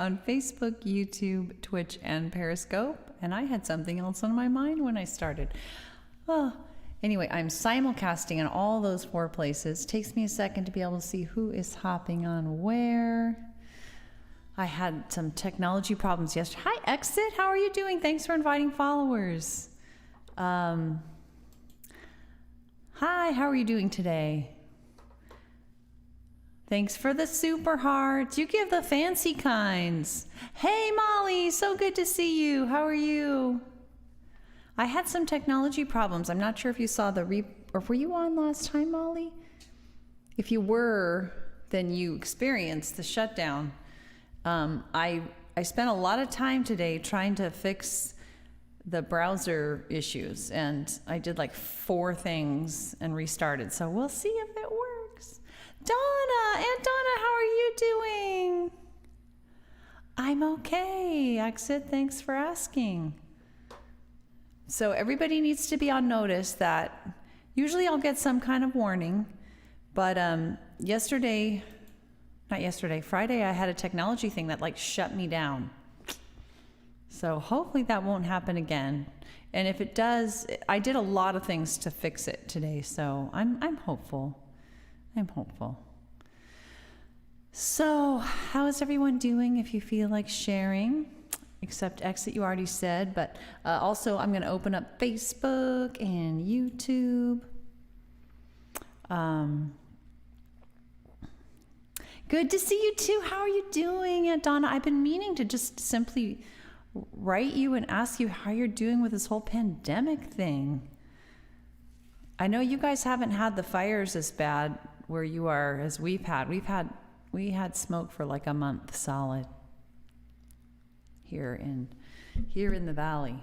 on Facebook, YouTube, Twitch, and Periscope. And I had something else on my mind when I started. Oh, anyway, I'm simulcasting in all those 4 places. Takes me a second to be able to see who is hopping on where. I had some technology problems yesterday. Hi, Exit. How are you doing? Thanks for inviting followers. Hi, how are you doing today? Thanks for the super hearts. You give the fancy kinds. Hey, Molly, so good to see you. How are you? I had some technology problems. I'm not sure if you saw or were you on last time, Molly? If you were, then you experienced the shutdown. I spent a lot of time today trying to fix the browser issues, and I did like 4 things and restarted. So we'll see if it works. Donna, Aunt Donna, how are you doing? I'm okay. Exit, thanks for asking. So everybody needs to be on notice that usually I'll get some kind of warning, but Friday, I had a technology thing that like shut me down. So hopefully that won't happen again. And if it does, I did a lot of things to fix it today, so I'm hopeful. I'm hopeful. So how is everyone doing if you feel like sharing? Except Exit, you already said, but also I'm going to open up Facebook and YouTube. Good to see you too. How are you doing, Aunt Donna? I've been meaning to just simply write you and ask you how you're doing with this whole pandemic thing. I know you guys haven't had the fires as bad where you are as we've had. We had smoke for like a month solid here in the valley.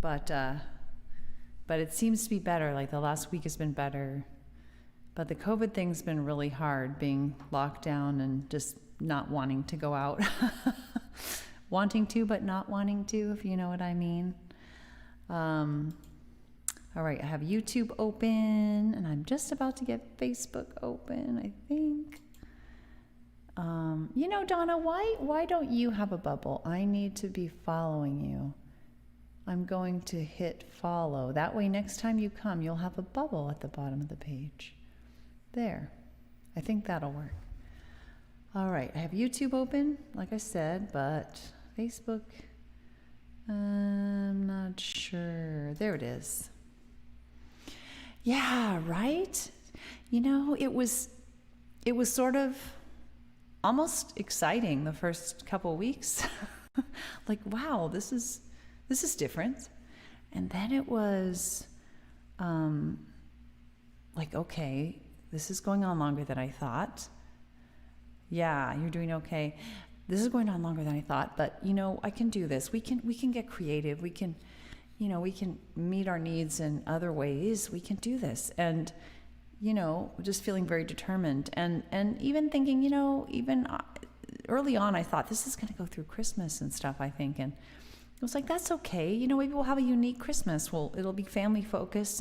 But it seems to be better. Like the last week has been better. But the COVID thing's been really hard, being locked down and just not wanting to go out. Wanting to, but not wanting to, if you know what I mean. All right, I have YouTube open, and I'm just about to get Facebook open, I think. You know, Donna, why don't you have a bubble? I need to be following you. I'm going to hit follow. That way, next time you come, you'll have a bubble at the bottom of the page. There. I think that'll work. All right, I have YouTube open, like I said, but Facebook, I'm not sure. There it is. Yeah, right? You know, it was sort of almost exciting the first couple weeks. Like, wow, this is different. And then it was like, okay, this is going on longer than I thought. Yeah, you're doing okay. This is going on longer than I thought, but you know, I can do this. We can get creative. We can meet our needs in other ways. We can do this. And you know, just feeling very determined and even thinking, you know, even early on I thought this is going to go through Christmas and stuff, I think, and it was like, that's okay. You know, maybe we'll have a unique Christmas. It'll be family focused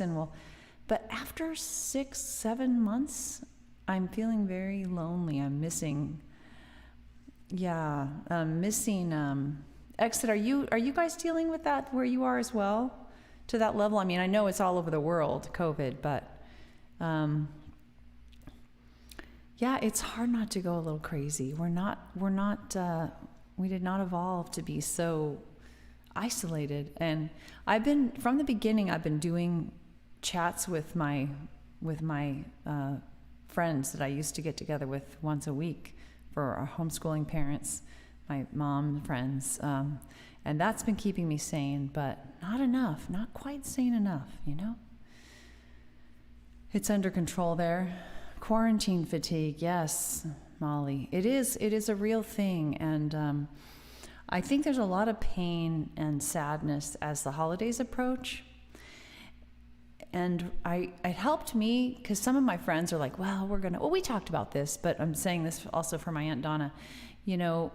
but after 6-7 months, I'm feeling very lonely. I'm missing Exit. Are you guys dealing with that where you are as well, to that level? I mean, I know it's all over the world, COVID, but yeah, it's hard not to go a little crazy. We did not evolve to be so isolated. And from the beginning, I've been doing chats with my friends that I used to get together with once a week for our homeschooling parents, my mom friends, and that's been keeping me sane, but not enough, not quite sane enough, you know? It's under control there. Quarantine fatigue, yes, Molly. It is a real thing, and I think there's a lot of pain and sadness as the holidays approach. And it helped me because some of my friends are like, well, we talked about this, but I'm saying this also for my Aunt Donna, you know,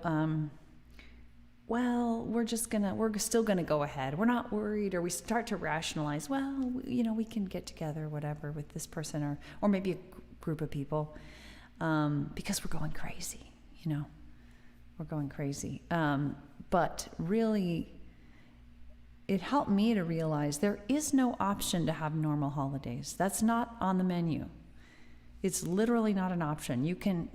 well, we're still gonna go ahead. We're not worried, or we start to rationalize, well, you know, we can get together, whatever, with this person or maybe a group of people, because we're going crazy. we're going crazy. But really, it helped me to realize there is no option to have normal holidays. That's not on the menu. It's literally not an option. You can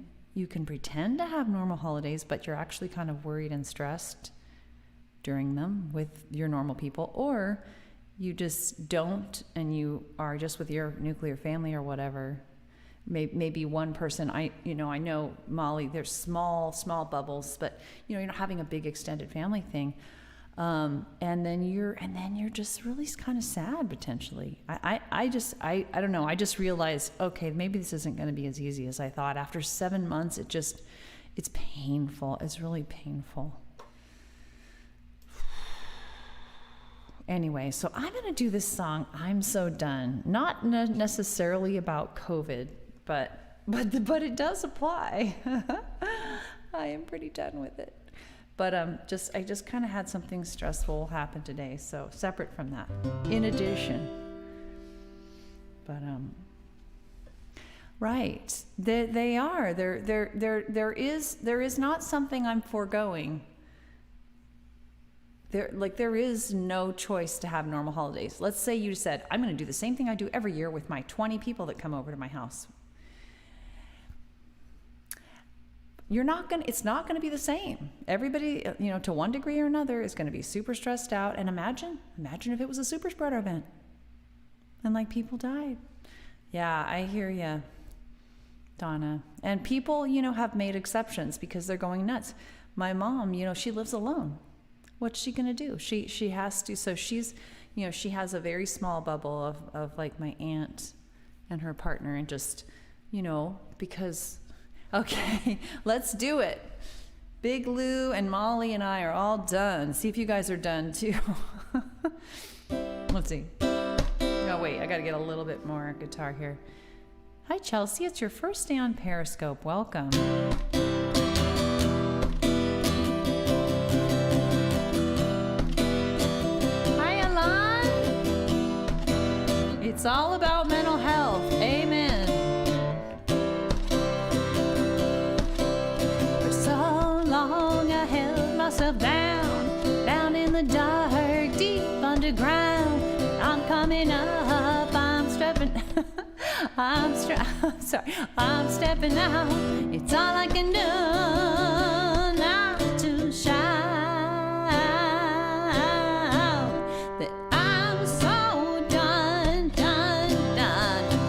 pretend to have normal holidays, but you're actually kind of worried and stressed during them with your normal people, or you just don't, and you are just with your nuclear family or whatever. Maybe one person, I know, Molly, there's small bubbles, but you're not having a big extended family thing. And then you're just really kind of sad potentially. I don't know. I just realized, okay, maybe this isn't going to be as easy as I thought. After 7 months, it's painful. It's really painful. Anyway, so I'm going to do this song, I'm So Done. Not necessarily about COVID, but it does apply. I am pretty done with it. But I just kind of had something stressful happen today, so separate from that. In addition, but right, they are. There is not something I'm foregoing. There is no choice to have normal holidays. Let's say you said, I'm going to do the same thing I do every year with my 20 people that come over to my house. It's not going to be the same. Everybody, to one degree or another, is going to be super stressed out. And imagine if it was a super spreader event and people died. Yeah, I hear you, Donna. And people, have made exceptions because they're going nuts. My mom, she lives alone. What's she going to do? She has to. So she's, she has a very small bubble of my aunt and her partner, and just, because. Okay, let's do it. Big Lou and Molly and I are all done. See if you guys are done too. Let's see. Oh, wait, I got to get a little bit more guitar here. Hi, Chelsea. It's your first day on Periscope. Welcome. Hi, Alon. It's all about mental health. Amen. Myself down in the dark, deep underground. I'm coming up, I'm stepping I'm stepping out. It's all I can do now to shout that I'm so done.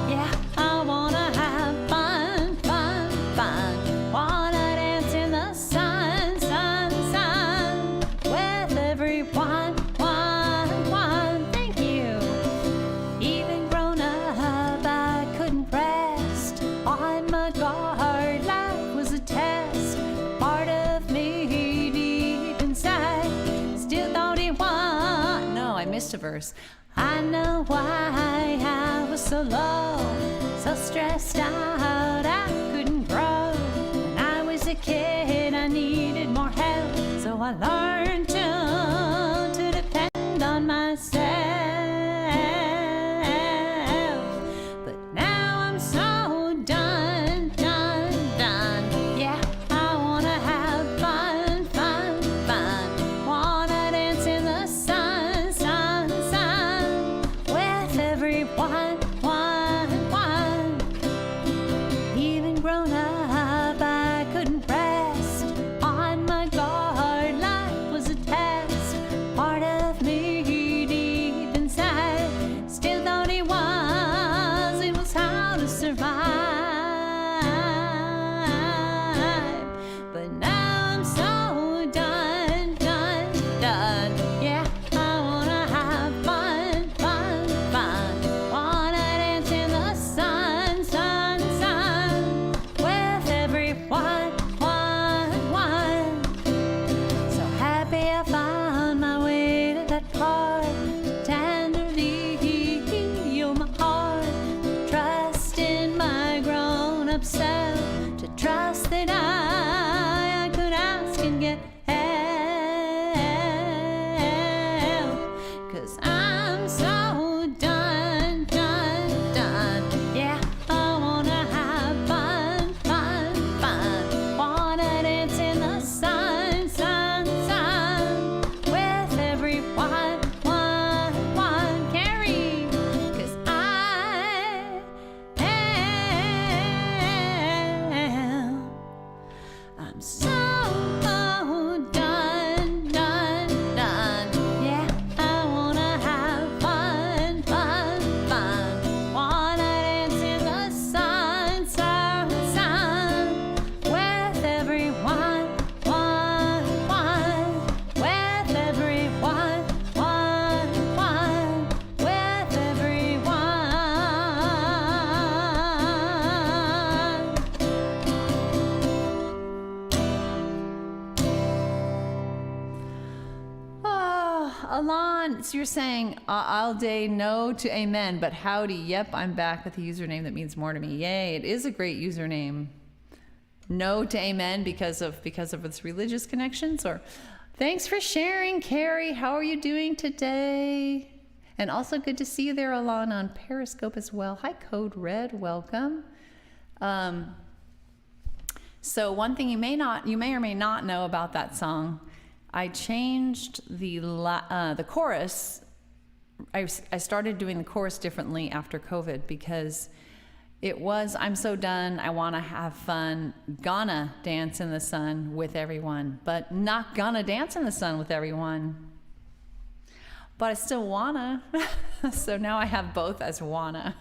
Yeah, I wanna have fun. Wanna dance in the sun. Thank you. Even grown up, I couldn't rest on my guard. Life was a test. Part of me deep inside still thought it was. No, I missed a verse. I know why I was so low, so stressed out, I couldn't grow. When I was a kid, I needed more help, so I learned to depend on myself. But now I'm so done. Yeah, I wanna have fun. Wanna dance in the sun, with everyone. Even grown up, I couldn't rest on my guard. Life was I'm so done, done, done. Yeah, I wanna have fun, fun, fun. Wanna dance in the sun, sun, sun. With everyone, one, one. With everyone, one, one. With everyone. Alon, so you're saying all day no to amen, but howdy, yep, I'm back with a username that means more to me. Yay, it is a great username. No to amen because of its religious connections. Or thanks for sharing, Carrie. How are you doing today? And also good to see you there, Alon, on Periscope as well. Hi, Code Red, welcome. So one thing you may or may not know about that song, I changed the chorus. I started doing the chorus differently after COVID because it was, I'm so done, I want to have fun, gonna dance in the sun with everyone, but not gonna dance in the sun with everyone. But I still wanna. So now I have both as wanna.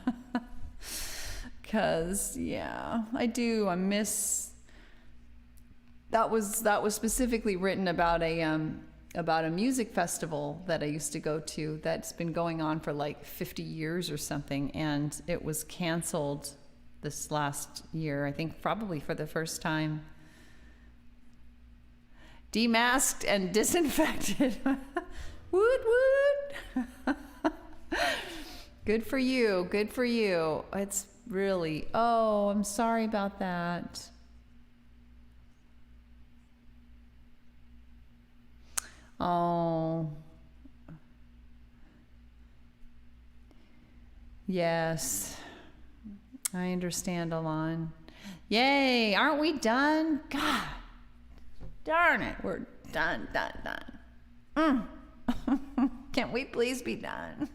Because, yeah, I do. I miss... That was specifically written about a music festival that I used to go to that's been going on for like 50 years or something, and it was canceled this last year, I think probably for the first time. Demasked and disinfected. Woot woot. Good for you. Good for you. It's really, oh, I'm sorry about that. Oh, yes, I understand, Alon. Yay, aren't we done? God darn it, we're done. Can't we please be done?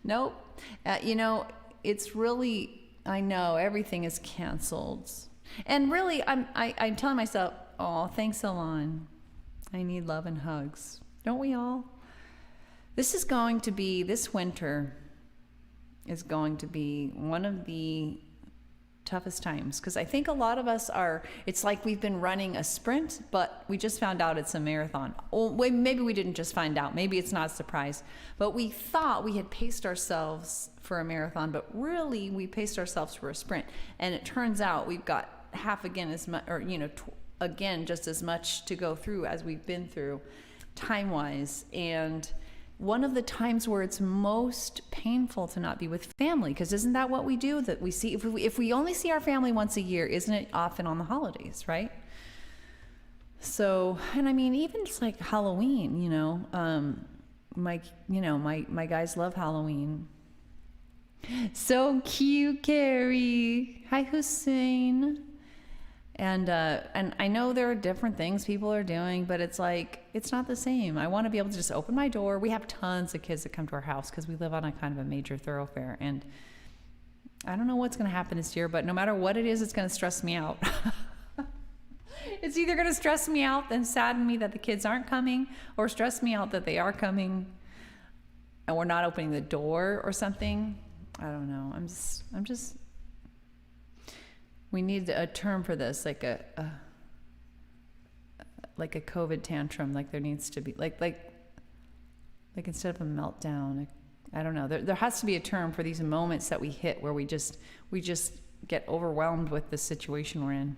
Nope. It's really, I know everything is canceled. And really, I'm telling myself, oh, thanks, Alon. I need love and hugs. Don't we all? This winter is going to be one of the toughest times, because I think a lot of us it's like we've been running a sprint, but we just found out it's a marathon. Or maybe we didn't just find out. Maybe it's not a surprise. But we thought we had paced ourselves for a marathon, but really we paced ourselves for a sprint. And it turns out we've got half again as much, or again just as much to go through as we've been through time-wise. And one of the times where it's most painful to not be with family, because isn't that what we do, that we see, if we only see our family once a year, isn't it often on the holidays, right? So, and I mean, even just like Halloween, my guys love Halloween. So cute, Carrie. Hi, Hussein. And I know there are different things people are doing, but it's like, it's not the same. I want to be able to just open my door. We have tons of kids that come to our house because we live on a kind of a major thoroughfare. And I don't know what's going to happen this year, but no matter what it is, it's going to stress me out. It's either going to stress me out and sadden me that the kids aren't coming, or stress me out that they are coming and we're not opening the door or something. I don't know. I'm just we need a term for this, like a COVID tantrum. Like there needs to be like instead of a meltdown, I don't know. There has to be a term for these moments that we hit where we just get overwhelmed with the situation we're in.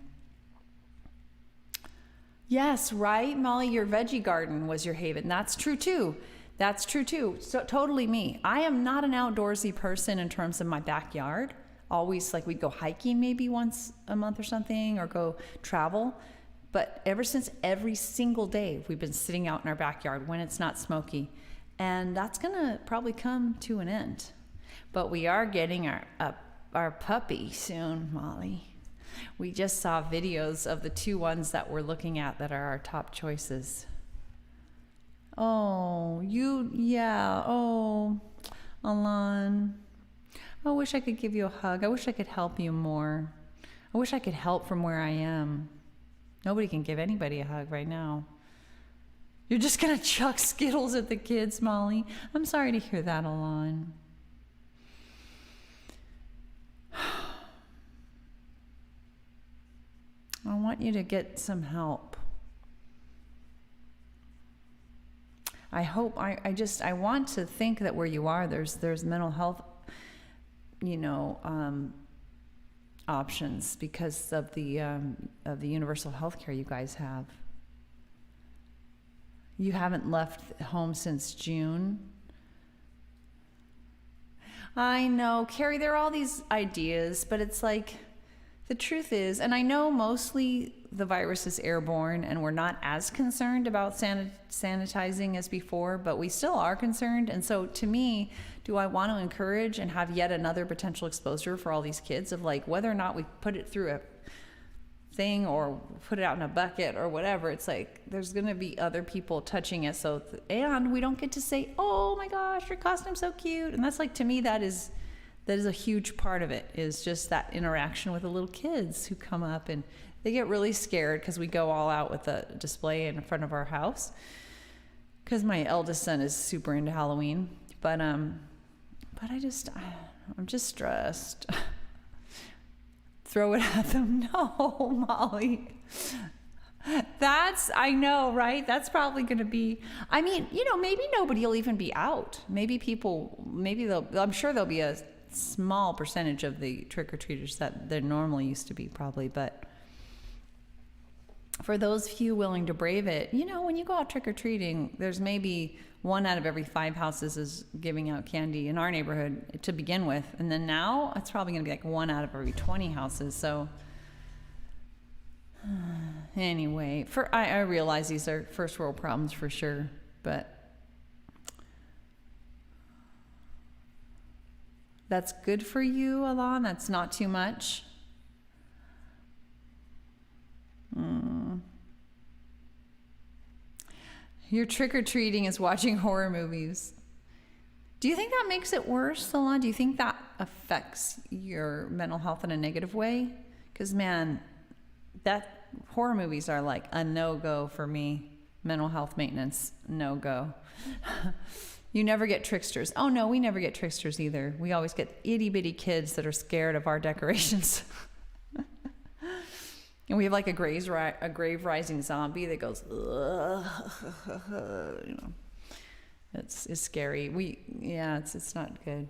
Yes, right, Molly. Your veggie garden was your haven. That's true too. So totally me. I am not an outdoorsy person in terms of my backyard. Always, like, we'd go hiking maybe once a month or something, or go travel. But every single day, we've been sitting out in our backyard when it's not smoky. And that's going to probably come to an end. But we are getting our puppy soon, Molly. We just saw videos of the 2 ones that we're looking at that are our top choices. Oh, Alon. I wish I could give you a hug. I wish I could help you more. I wish I could help from where I am. Nobody can give anybody a hug right now. You're just going to chuck Skittles at the kids, Molly. I'm sorry to hear that, Alon. I want you to get some help. I hope, I want to think that where you are, there's mental health, options because of the universal health care you guys have. You haven't left home since June. I know, Carrie, there are all these ideas, but it's like, the truth is, and I know mostly the virus is airborne and we're not as concerned about sanitizing as before, but we still are concerned. And so to me, do I want to encourage and have yet another potential exposure for all these kids of like whether or not we put it through a thing or put it out in a bucket or whatever? It's like there's going to be other people touching it. So and we don't get to say, oh my gosh, your costume's so cute. And that's like, to me, that is a huge part of it, is just that interaction with the little kids who come up and they get really scared because we go all out with a display in front of our house because my eldest son is super into Halloween. But I'm just stressed. Throw it at them. No, Molly. I know, right? That's probably going to be, maybe nobody will even be out. I'm sure there'll be a small percentage of the trick-or-treaters that there normally used to be probably, but for those few willing to brave it, when you go out trick-or-treating, there's maybe 1 out of every 5 houses is giving out candy in our neighborhood to begin with, and then now it's probably going to be like 1 out of every 20 houses. So anyway, I realize these are first world problems for sure, but that's good for you, Alon. That's not too much. Your trick-or-treating is watching horror movies. Do you think that makes it worse, Alon? Do you think that affects your mental health in a negative way? Because, man, that horror movies are like a no-go for me. Mental health maintenance, no-go. You never get tricksters. Oh, no, we never get tricksters either. We always get itty-bitty kids that are scared of our decorations. And we have like a grave rising zombie that goes, it's scary. It's not good.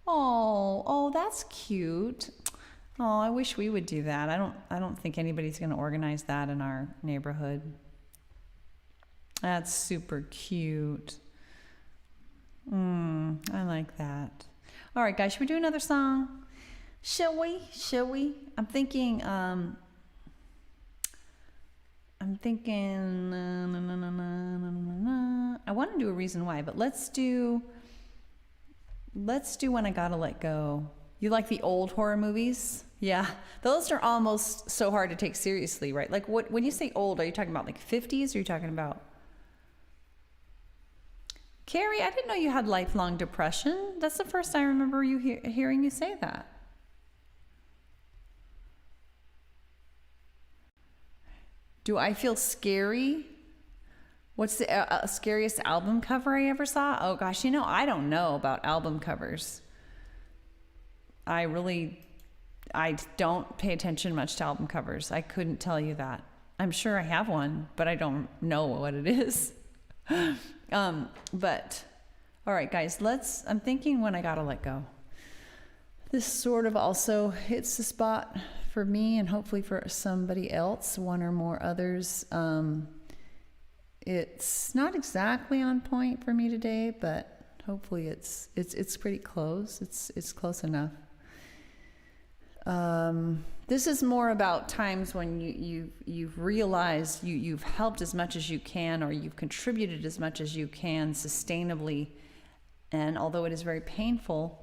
Oh, that's cute. Oh, I wish we would do that. I don't think anybody's going to organize that in our neighborhood. That's super cute. I like that. All right, guys, should we do another song? Shall we? I'm thinking, I want to do a reason why, but let's do When I Gotta Let Go. You like the old horror movies? Yeah, those are almost so hard to take seriously, right? Like when you say old, are you talking about like 50s or are you talking about? Carrie, I didn't know you had lifelong depression. That's the first I remember you hearing you say that. Do I feel scary? What's the scariest album cover I ever saw? Oh gosh, I don't know about album covers. I don't pay attention much to album covers. I couldn't tell you that. I'm sure I have one, but I don't know what it is. But all right, guys, I'm thinking When I Gotta Let Go. This sort of also hits the spot for me and hopefully for somebody else, one or more others. It's not exactly on point for me today, but hopefully it's pretty close. It's close enough. This is more about times when you've realized you've helped as much as you can, or you've contributed as much as you can sustainably, and although it is very painful,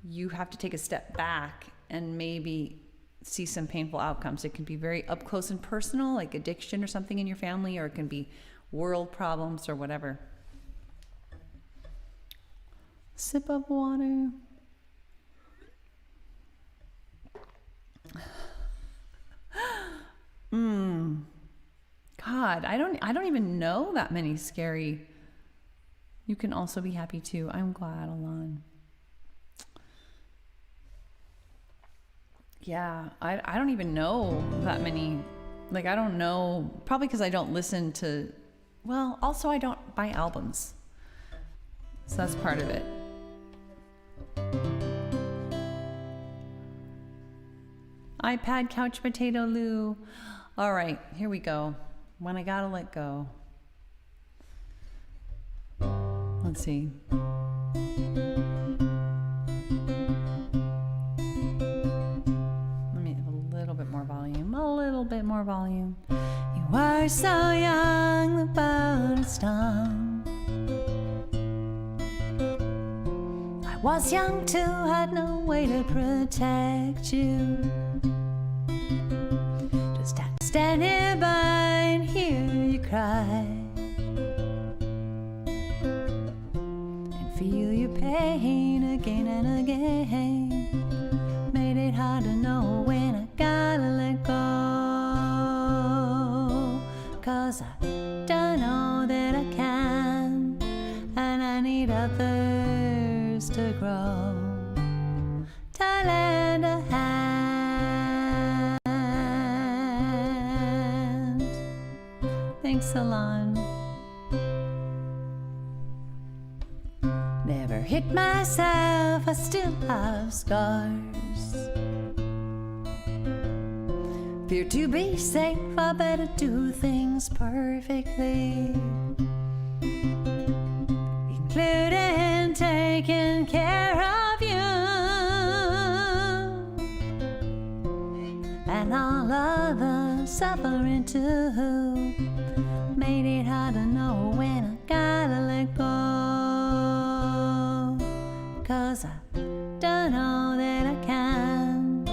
you have to take a step back and maybe see some painful outcomes. It can be very up close and personal, like addiction or something in your family, or it can be world problems or whatever. Sip of water. God, I don't even know that many scary. You can also be happy too. I'm glad, Alon. Yeah, I don't even know that many. Like, I don't know, probably because I don't listen to, well, also I don't buy albums. So that's part of it. iPad couch potato Lou. All right, here we go. When I gotta let go. Let's see. Let me have a little bit more volume. A little bit more volume. You were so young, the boat is stung. I was young too, had no way to protect you. Just had to stand nearby and hear you cry. Feel your pain again and again. Made it hard to know when I gotta let go. 'Cause I don't know that I can, and I need others to grow, to lend a hand. Thanks, Alon. Never hit myself, I still have scars. Fear to be safe, I better do things perfectly, including taking care of you and all other suffering too. Made it hard to know when I gotta let go. 'Cause I don't know that I can,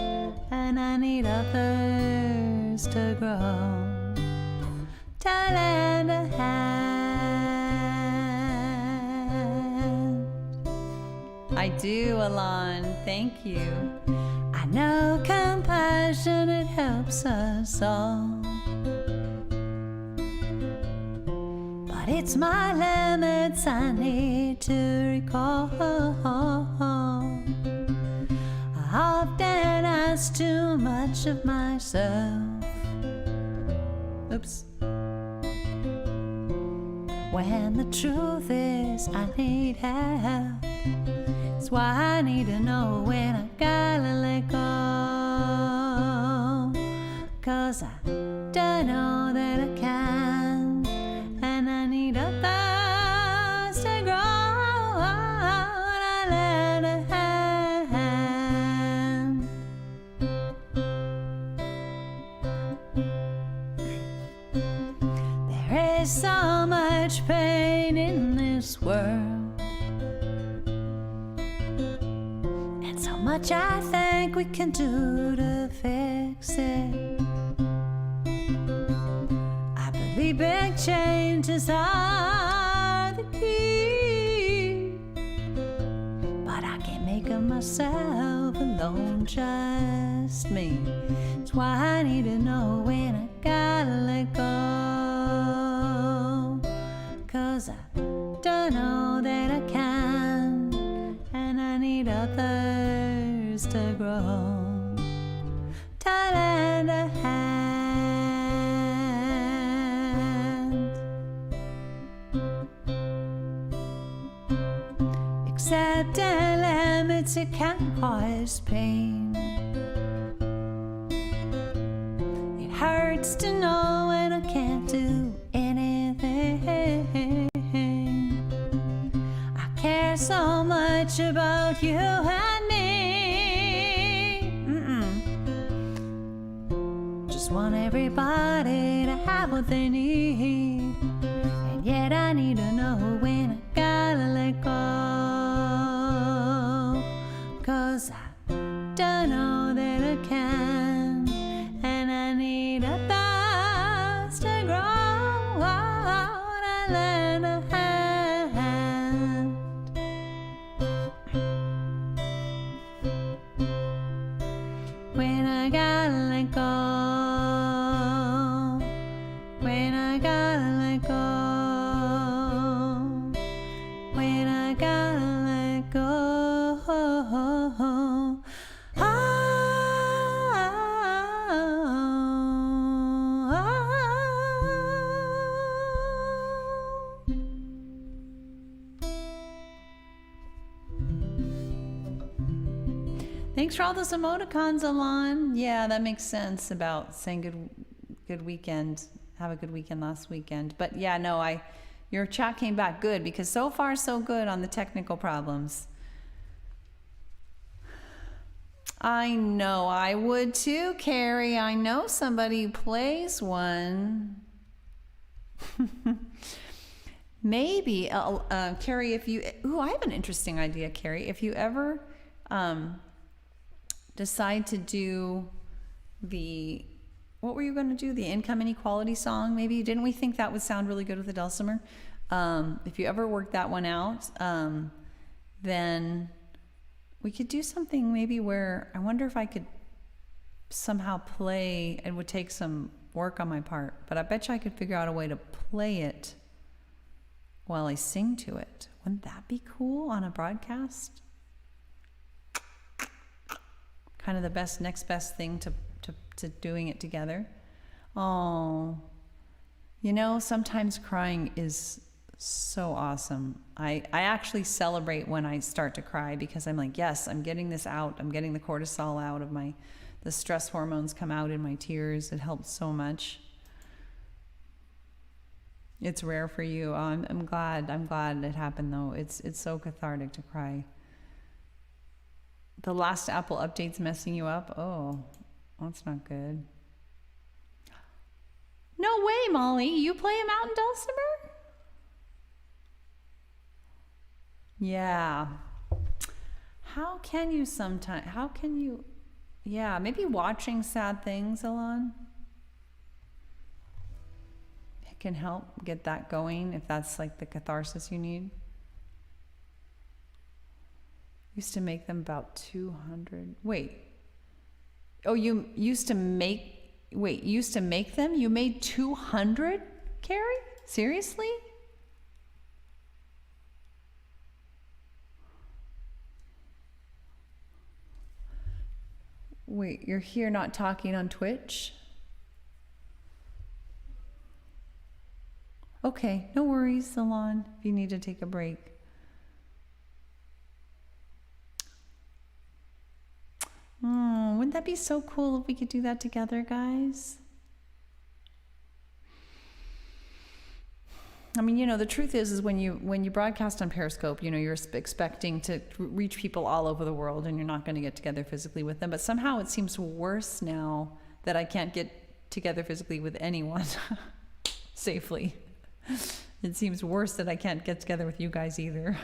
and I need others to grow, to lend a hand. I do, Alon. Thank you. I know compassion, it helps us all. But it's my limits I need to recall. I often ask too much of myself. Oops. When the truth is I need help. It's why I need to know when I gotta let go. 'Cause I don't know that I can, and I need others to grow. I lend a hand. There is so much pain in this world, and so much I think we can do to fix it. Big changes are the key, but I can't make them myself alone, just me. It's why I need to know when I gotta let go. 'Cause I don't know that I can, and I need others to grow, to lend a hand. Accepting limits, it can cause pain. It hurts to know when I can't do anything. I care so much about you and me. Just want everybody to have what they need, and yet I need to know when I gotta let go. 'Cause I don't know that I can, and I need others to grow. I lend a hand. When I gotta let go, when I gotta Thanks for all those emoticons, Alon. Yeah, that makes sense about saying good weekend. Have a good weekend last weekend. But yeah, no, your chat came back good because so far so good on the technical problems. I know I would too, Carrie. I know somebody who plays one. Maybe, Carrie, if you... Ooh, I have an interesting idea, Carrie. If you ever decide to do the... What were you going to do? The income inequality song, maybe? Didn't we think that would sound really good with the dulcimer? If you ever work that one out, then we could do something maybe where... I wonder if I could somehow play... It would take some work on my part, but I bet you I could figure out a way to play it while I sing to it. Wouldn't that be cool on a broadcast? Kind of the next best thing to doing it together. Oh, sometimes crying is so awesome. I actually celebrate when I start to cry because I'm like, yes, I'm getting this out. I'm getting the cortisol out of the stress hormones come out in my tears. It helps so much. It's rare for you. Oh, I'm glad it happened though. It's so cathartic to cry. The last Apple update's messing you up. Oh, that's not good. No way, Molly. You play a mountain dulcimer? Yeah. How can you sometimes? Yeah, maybe watching sad things, Alon. Can help get that going if that's like the catharsis you need. Used to make them about 200. Wait. Oh, you used to make them? You made 200, Carrie? Seriously? Wait, you're here not talking on Twitch? Okay, no worries, Salon, if you need to take a break. Wouldn't that be so cool if we could do that together, guys? I mean, the truth is when you broadcast on Periscope, you're expecting to reach people all over the world and you're not going to get together physically with them. But somehow it seems worse now that I can't get together physically with anyone safely. It seems worse that I can't get together with you guys either.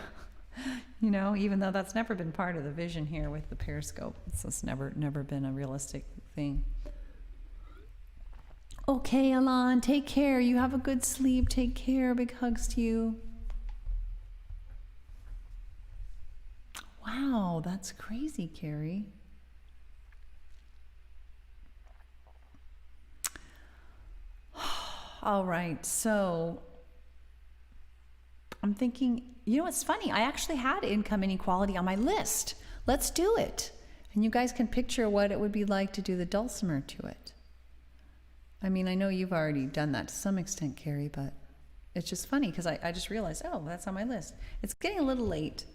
Even though that's never been part of the vision here with the Periscope. It's just never been a realistic thing. Okay, Alon, take care. You have a good sleep. Take care. Big hugs to you. Wow, that's crazy, Carrie. All right, so I'm thinking, it's funny. I actually had income inequality on my list. Let's do it. And you guys can picture what it would be like to do the dulcimer to it. I mean, I know you've already done that to some extent, Carrie, but it's just funny because I just realized, oh, that's on my list. It's getting a little late,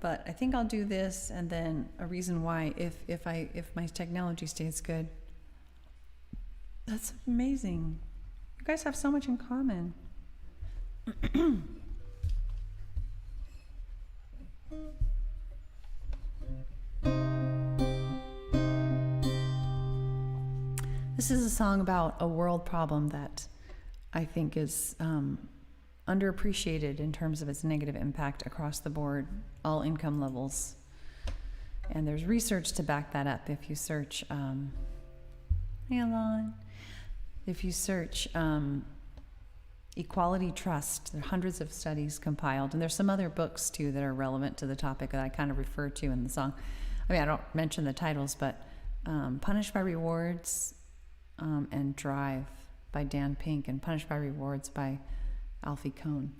but I think I'll do this and then a reason why if my technology stays good. That's amazing. You guys have so much in common. This is a song about a world problem that I think is underappreciated in terms of its negative impact across the board, all income levels. And there's research to back that up. If you search, if you search Equality Trust, there are hundreds of studies compiled, and there's some other books too that are relevant to the topic that I kind of refer to in the song. I mean, I don't mention the titles, but Punished by Rewards and Drive by Dan Pink and Punished by Rewards by Alfie Kohn.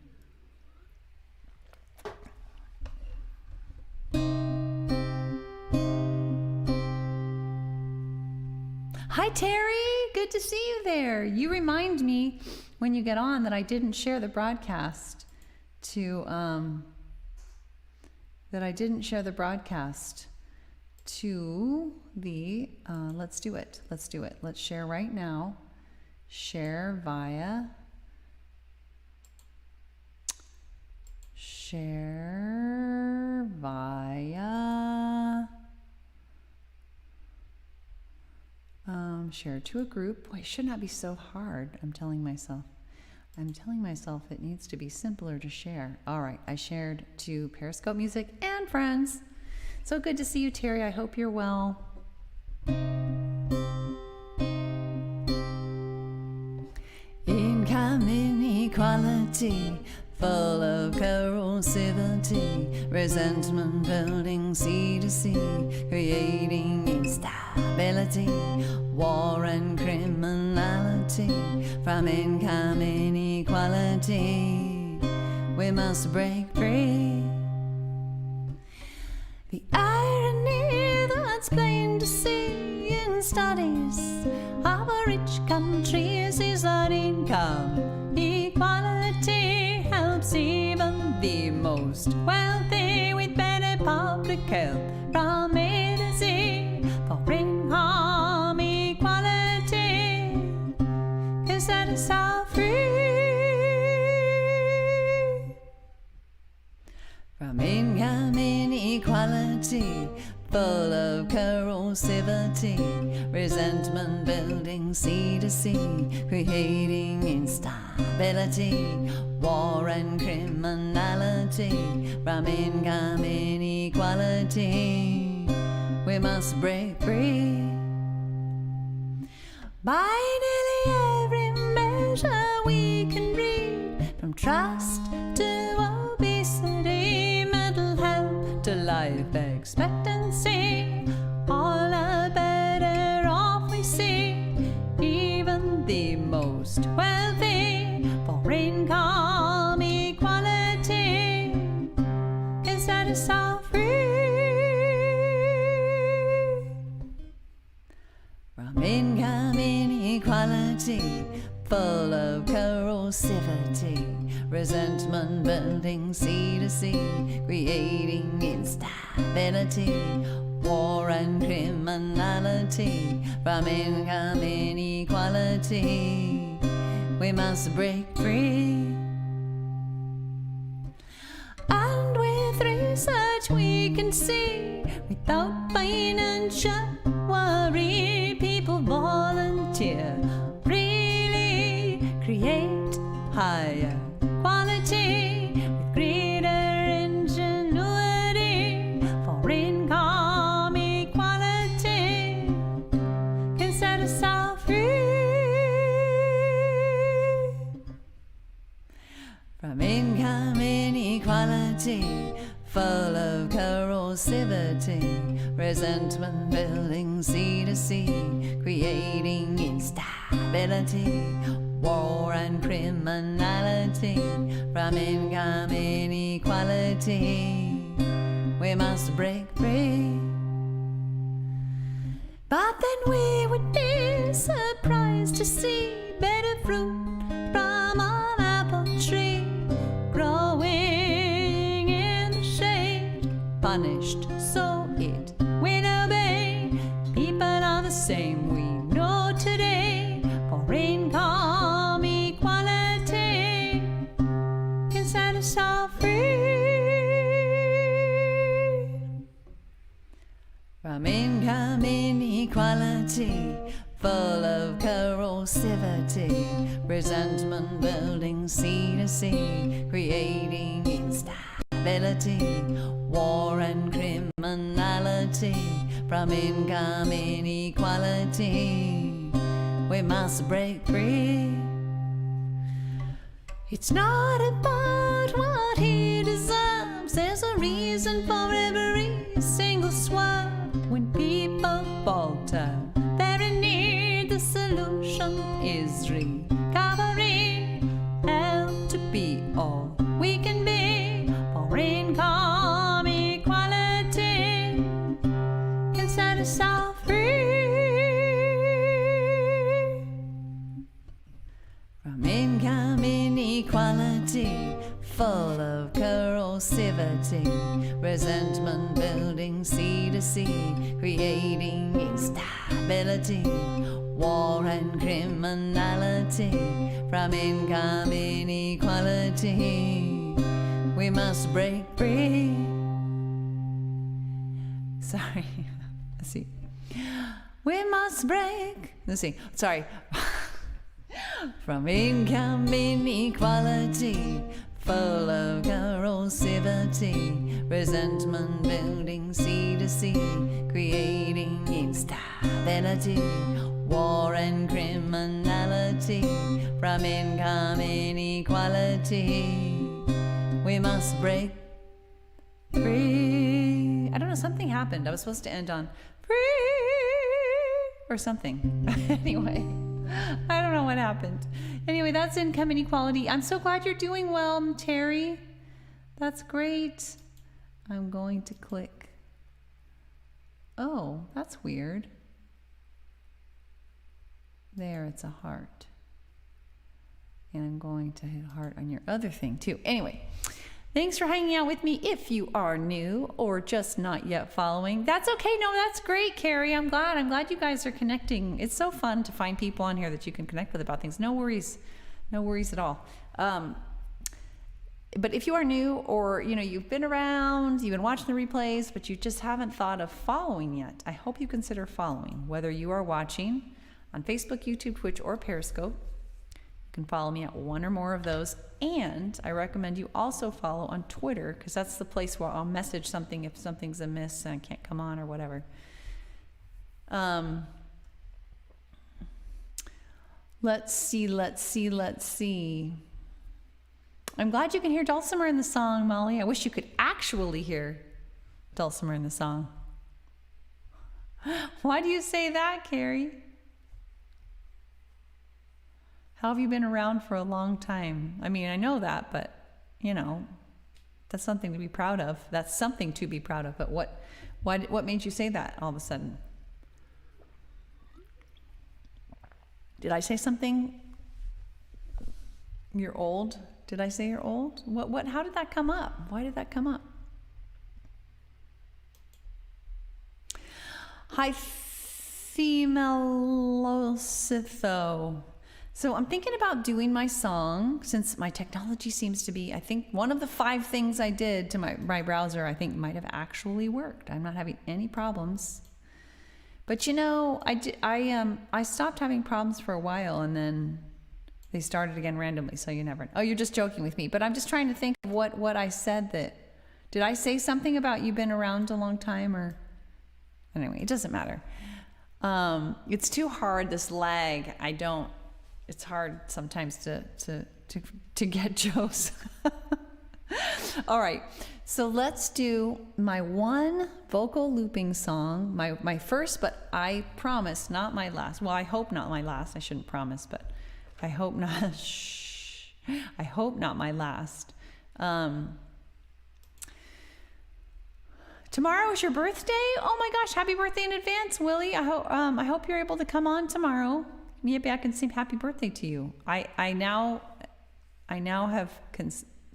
Hi, Terry. Good to see you there. You remind me when you get on that I didn't share the broadcast to the, let's do it. Let's share right now. Share via share to a group. Boy, it should not be so hard. I'm telling myself it needs to be simpler to share. All right, I shared to Periscope Music and friends. So good to see you, Terry. I hope you're well. Income inequality, full of corrosivity, resentment building sea to sea, creating instability, war and criminality. From income inequality, we must break free. The irony that's plain to see in studies of rich countries is that income equality helps even the most wealthy with better public health from A to Z. For income equality can set us all free. From income inequality, full of corrosivity, resentment building sea to sea, creating instability, war and criminality. From income inequality, we must break free. By nearly every measure we can read, from trust to obesity, mental health to life expectancy, all are better off we see. Even the most wealthy, for income equality can set us all free. From income inequality, full of corrosivity, resentment building sea to sea, creating instability, war and criminality. From income inequality, we must break free. And with research we can see, without financial worry, people volunteer, really create higher quality with greater ingenuity. For income equality can set us all free. From income inequality, full of corrosivity, resentment building sea to sea, creating instability, war and criminality. From income inequality, we must break free. But then we would be surprised to see better fruit from an apple tree growing in the shade, punished so it will obey. People are the same, we know today. For income equality can set us all free. From income inequality, full of corrosivity, resentment building sea to sea, creating instability, war and criminality. From income inequality, we must break free. It's not about what he deserves, there's a reason for every single swerve. When people falter, they're in need, the solution is recovery. Help to be all we can be. For income equality can set us all free. From income inequality, full of corrosivity, resentment building sea to sea, creating instability, war and criminality, from income inequality. We must break free. Sorry, let's see. We must break. Let's see. Sorry. From income inequality, full of corrosivity, resentment building sea to sea, creating instability, war and criminality, from income inequality. We must break free. I don't know, something happened. I was supposed to end on free or something. Anyway, I don't know what happened. Anyway, that's income inequality. I'm so glad you're doing well, Terry. That's great. I'm going to click. Oh, that's weird. There, it's a heart. And I'm going to hit heart on your other thing too. Anyway, thanks for hanging out with me. If you are new or just not yet following, that's okay. No, that's great, Carrie. I'm glad you guys are connecting. It's so fun to find people on here that you can connect with about things. No worries at all. But if you are new, or you've been around, you've been watching the replays, but you just haven't thought of following yet, I hope you consider following. Whether you are watching on Facebook, YouTube, Twitch, or Periscope, you can follow me at one or more of those. And I recommend you also follow on Twitter, because that's the place where I'll message something if something's amiss and I can't come on or whatever. Let's see. I'm glad you can hear Dulcimer in the song, Molly. I wish you could actually hear Dulcimer in the song. Why do you say that, Carrie? How have you been around for a long time? I mean, I know that, but, that's something to be proud of. That's something to be proud of. But what made you say that all of a sudden? Did I say something? You're old? Did I say you're old? How did that come up? Why did that come up? Hi, Themelositho. So I'm thinking about doing my song, since my technology seems to be, I think one of the 5 things I did to my browser, I think might have actually worked. I'm not having any problems. But I stopped having problems for a while, and then they started again randomly, so you never. Oh, you're just joking with me. But I'm just trying to think of what I said did I say something about you've been around a long time, or anyway, it doesn't matter. It's too hard, this lag. It's hard sometimes to get Joe's. All right, so let's do my one vocal looping song, my first, but I promise not my last. Well, I hope not my last. I shouldn't promise, but I hope not. Shh. I hope not my last. Tomorrow is your birthday? Oh my gosh, happy birthday in advance, Willie. I hope you're able to come on tomorrow. Maybe I can sing happy birthday to you. I now have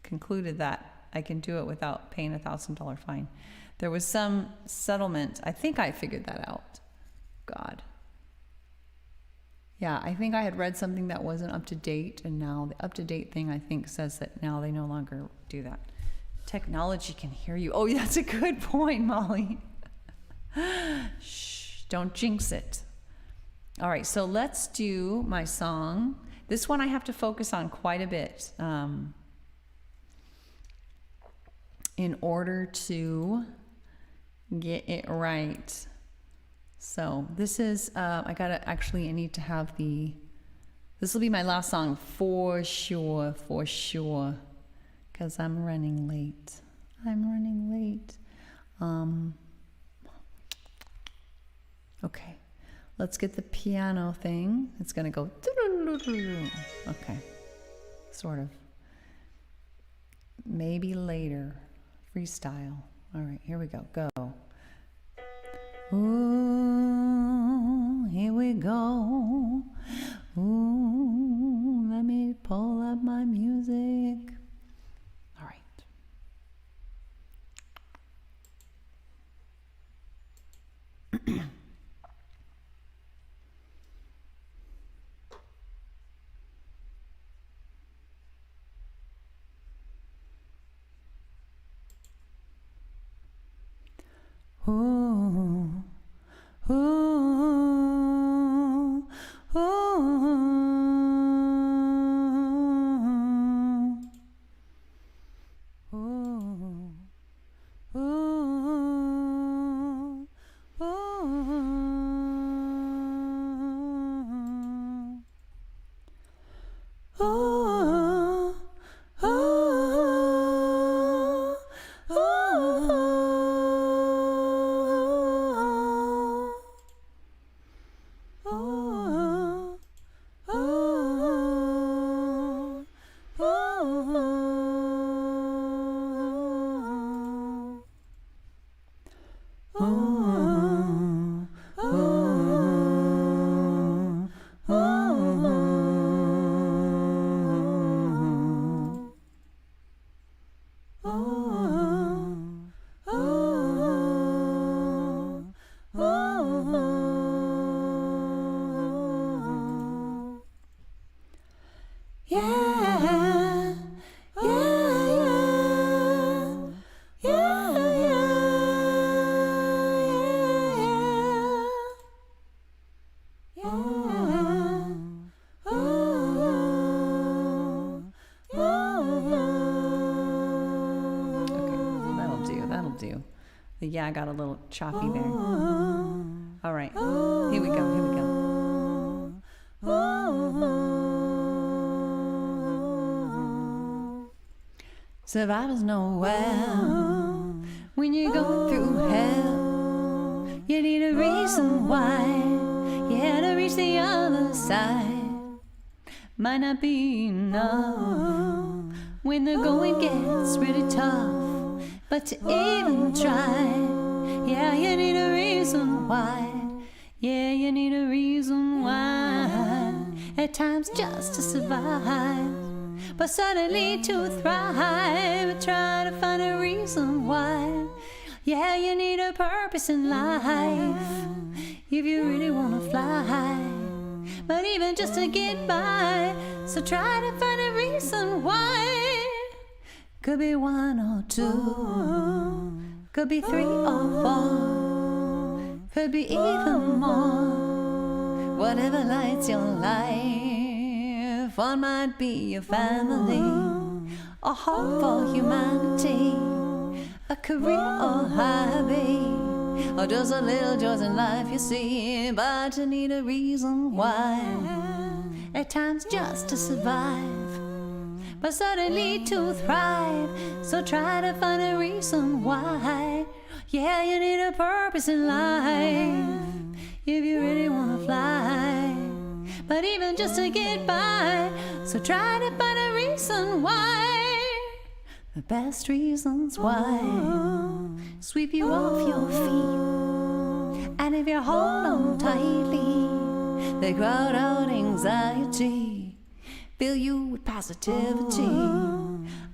concluded that I can do it without paying $1,000 fine. There was some settlement. I think I figured that out. God. Yeah, I think I had read something that wasn't up to date, and now the up to date thing I think says that now they no longer do that. Technology can hear you. Oh, that's a good point, Molly. Shh, don't jinx it. All right, so let's do my song. This one I have to focus on quite a bit in order to get it right. So this is, I need to have this will be my last song for sure, because I'm running late. Okay. Let's get the piano thing. It's going to go. Okay. Sort of. Maybe later. Freestyle. All right, here we go. Go. Ooh, here we go. Ooh, let me pull up my music. oh, oh, oh, Yeah, I got a little choppy there. All right, here we go, here we go. Survivors know well, when you're going through hell, you need a reason why you had to reach the other side. Might not be enough when the going gets really tough. But to even try, yeah, you need a reason why. Yeah, you need a reason why. At times just to survive, but suddenly to thrive. Try to find a reason why. Yeah, you need a purpose in life if you really want to fly. But even just to get by, so try to find a reason why. Could be one or two, could be three or four, could be even more. Whatever lights your life, one might be your family, a hope for humanity, a career or hobby, or just a little joys in life you see. But you need a reason why, at times just to survive, but suddenly to thrive. So try to find a reason why. Yeah, you need a purpose in life if you really want to fly. But even just to get by, so try to find a reason why. The best reasons why sweep you off your feet. And if you hold on tightly, they crowd out anxiety, fill you with positivity,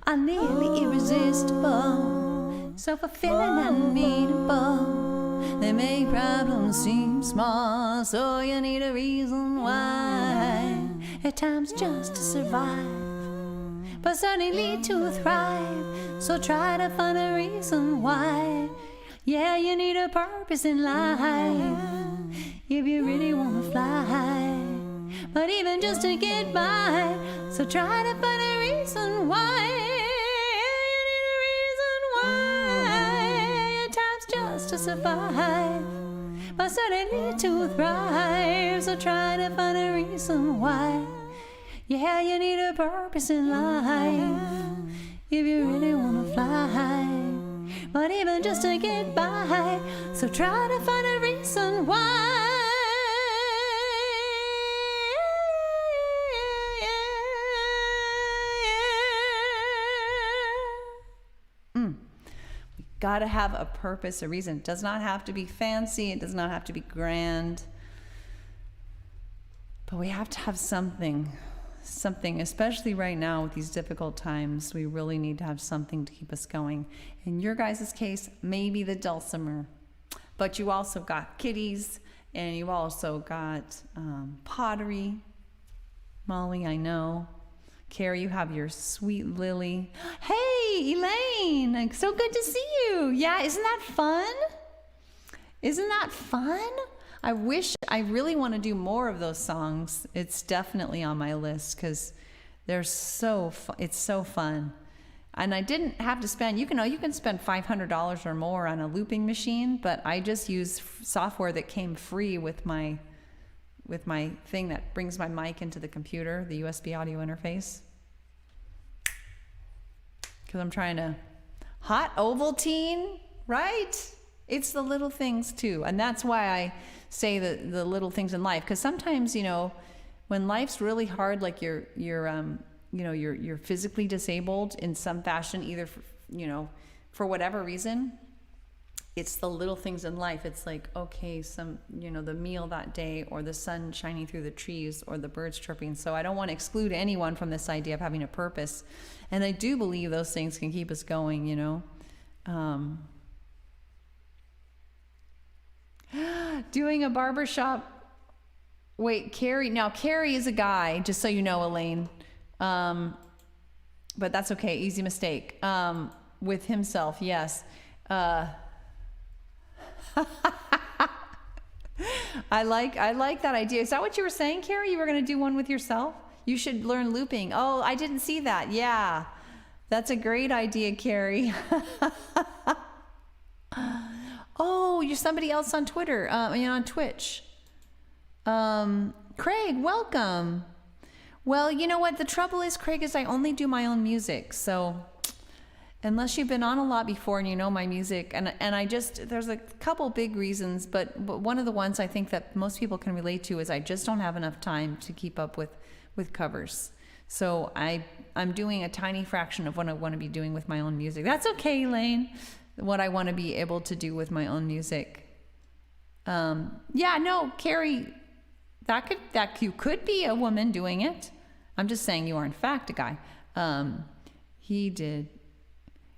are nearly irresistible, so fulfilling and meaningful. They make problems seem small, so you need a reason why. At times just to survive, but suddenly to thrive. So try to find a reason why. Yeah, you need a purpose in life if you really want to fly. But even just to get by, so try to find a reason why. You need a reason why. At times just to survive, but suddenly to thrive. So try to find a reason why. Yeah, you need a purpose in life if you really want to fly. But even just to get by, so try to find a reason why. Gotta have a purpose, a reason. It does not have to be fancy. It does not have to be grand. But we have to have something, especially right now with these difficult times. We really need to have something to keep us going. In your guys' case, maybe the dulcimer. But you also got kitties, and you also got pottery. Molly, I know. Carrie, you have your sweet Lily. Hey, Elaine, so good to see you. Yeah, isn't that fun? Isn't that fun? I really want to do more of those songs. It's definitely on my list because they're so fun. It's so fun. And I didn't have to spend, you can spend $500 or more on a looping machine, but I just used software that came free with my my thing that brings my mic into the computer, the USB audio interface. Because I'm trying to... Hot Ovaltine, right? It's the little things too. And that's why I say the little things in life. Because sometimes, you know, when life's really hard, like you're physically disabled in some fashion, either for, you know, for whatever reason, it's the little things in life. It's like, okay, the meal that day, or the sun shining through the trees, or the birds chirping. So I don't want to exclude anyone from this idea of having a purpose. And I do believe those things can keep us going, you know. Doing a barbershop. Wait, Carrie. Now, Carrie is a guy, just so you know, Elaine. But that's okay. Easy mistake. With himself, yes. I like that idea. Is that what you were saying, Carrie? You were going to do one with yourself? You should learn looping. Oh, I didn't see that. Yeah. That's a great idea, Carrie. Oh, you're somebody else on Twitter. On Twitch. Craig, welcome. Well, you know what? The trouble is, Craig, is I only do my own music. So unless you've been on a lot before and you know my music, and there's a couple big reasons, but one of the ones I think that most people can relate to is I just don't have enough time to keep up with covers. So I'm doing a tiny fraction of what I want to be doing with my own music. That's okay, Elaine. What I want to be able to do with my own music. Yeah, no, Carrie, that you could be a woman doing it. I'm just saying you are in fact a guy. He did.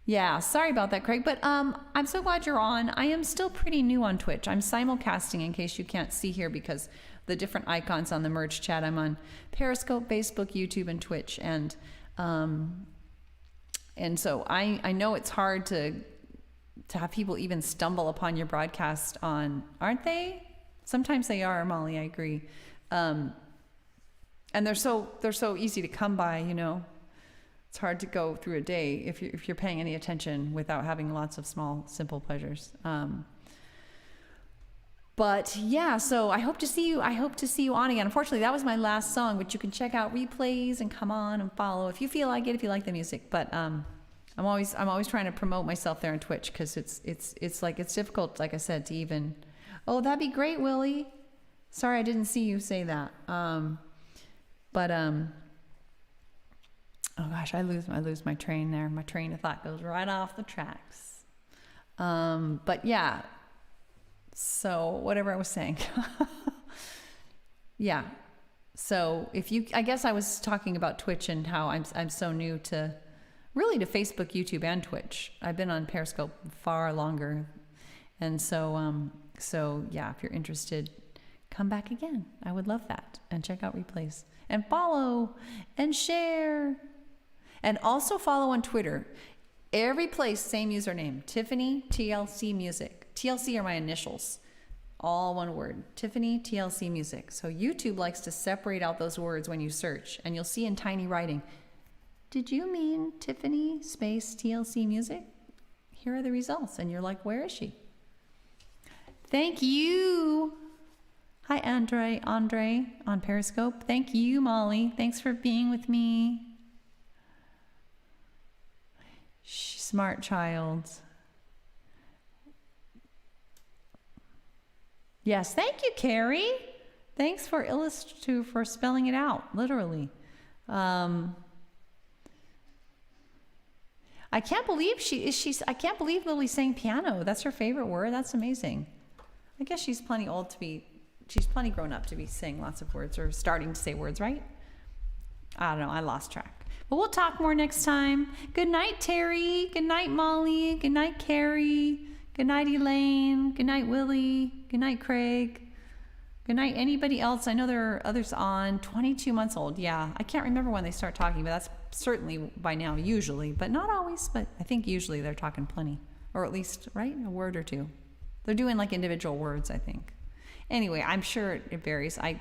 Yeah, sorry about that, Craig, but I'm so glad you're on. I am still pretty new on Twitch. I'm simulcasting in case you can't see here because the different icons on the merge chat. I'm on Periscope, Facebook, YouTube, and Twitch, and so I know it's hard to have people even stumble upon your broadcast on, aren't they? Sometimes they are, Molly. I agree, and they're so easy to come by, you know. It's hard to go through a day if you're paying any attention without having lots of small, simple pleasures. But yeah, so I hope to see you. I hope to see you on again. Unfortunately, that was my last song, but you can check out replays and come on and follow if you feel like it, if you like the music. But I'm always trying to promote myself there on Twitch because it's like it's difficult, like I said, to even. Oh, that'd be great, Willie. Sorry, I didn't see you say that. Oh gosh, I lose my train there. My train of thought goes right off the tracks. But yeah. So whatever I was saying. Yeah. So I guess I was talking about Twitch and how I'm so new to Facebook, YouTube, and Twitch. I've been on Periscope far longer. And so yeah, if you're interested, come back again. I would love that. And check out replays and follow and share. And also follow on Twitter. Every place, same username, Tiffany TLC Music. TLC are my initials, all one word, Tiffany TLC Music. So YouTube likes to separate out those words when you search, and you'll see in tiny writing, did you mean Tiffany space TLC Music? Here are the results. And you're like, where is she? Thank you. Hi, Andre on Periscope. Thank you, Molly. Thanks for being with me. Smart child. Yes, thank you, Carrie. Thanks for for spelling it out, literally. I can't believe I can't believe Lily's saying piano. That's her favorite word. That's amazing. I guess she's plenty grown up to be saying lots of words or starting to say words, right? I don't know. I lost track. But we'll talk more next time. Good night, Terry. Good night, Molly. Good night, Carrie. Good night, Elaine. Good night, Willie. Good night, Craig. Good night, anybody else. I know there are others on. 22 months old. Yeah, I can't remember when they start talking, but that's certainly by now, usually. But not always, but I think usually they're talking plenty. Or at least, right, a word or two. They're doing like individual words, I think. Anyway, I'm sure it varies. I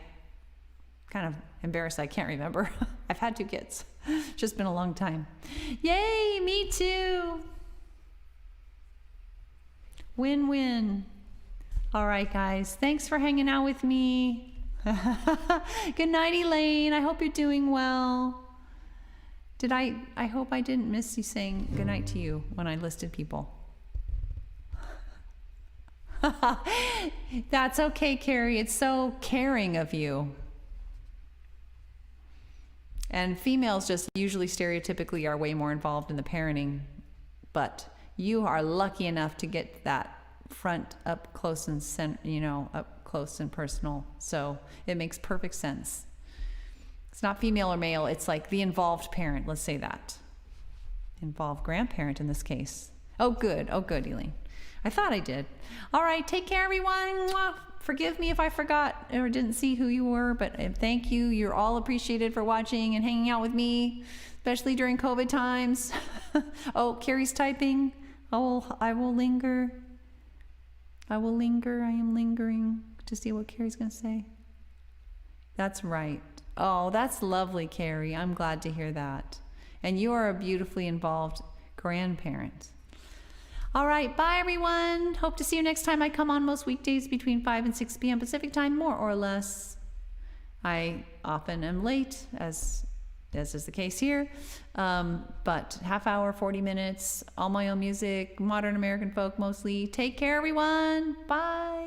kind of embarrassed I can't remember. I've had 2 kids. It's just been a long time. Yay, me too. Win-win. All right, guys. Thanks for hanging out with me. Good night, Elaine. I hope you're doing well. I hope I didn't miss you saying good night to you when I listed people. That's okay, Carrie. It's so caring of you. And females just usually stereotypically are way more involved in the parenting, but you are lucky enough to get that front up close and up close and personal. So it makes perfect sense. It's not female or male. It's like the involved parent. Let's say that. Involved grandparent in this case. Oh, good. Oh, good, Elaine. I thought I did. All right. Take care, everyone. Mwah. Forgive me if I forgot or didn't see who you were, but thank you. You're all appreciated for watching and hanging out with me, especially during COVID times. Oh, Carrie's typing. Oh, I will linger. I will linger. I am lingering to see what Carrie's going to say. That's right. Oh, that's lovely, Carrie. I'm glad to hear that. And you are a beautifully involved grandparent. All right, bye everyone. Hope to see you next time I come on most weekdays between 5 and 6 p.m. Pacific time, more or less. I often am late, as is the case here, but half hour, 40 minutes, all my own music, modern American folk mostly. Take care, everyone. Bye.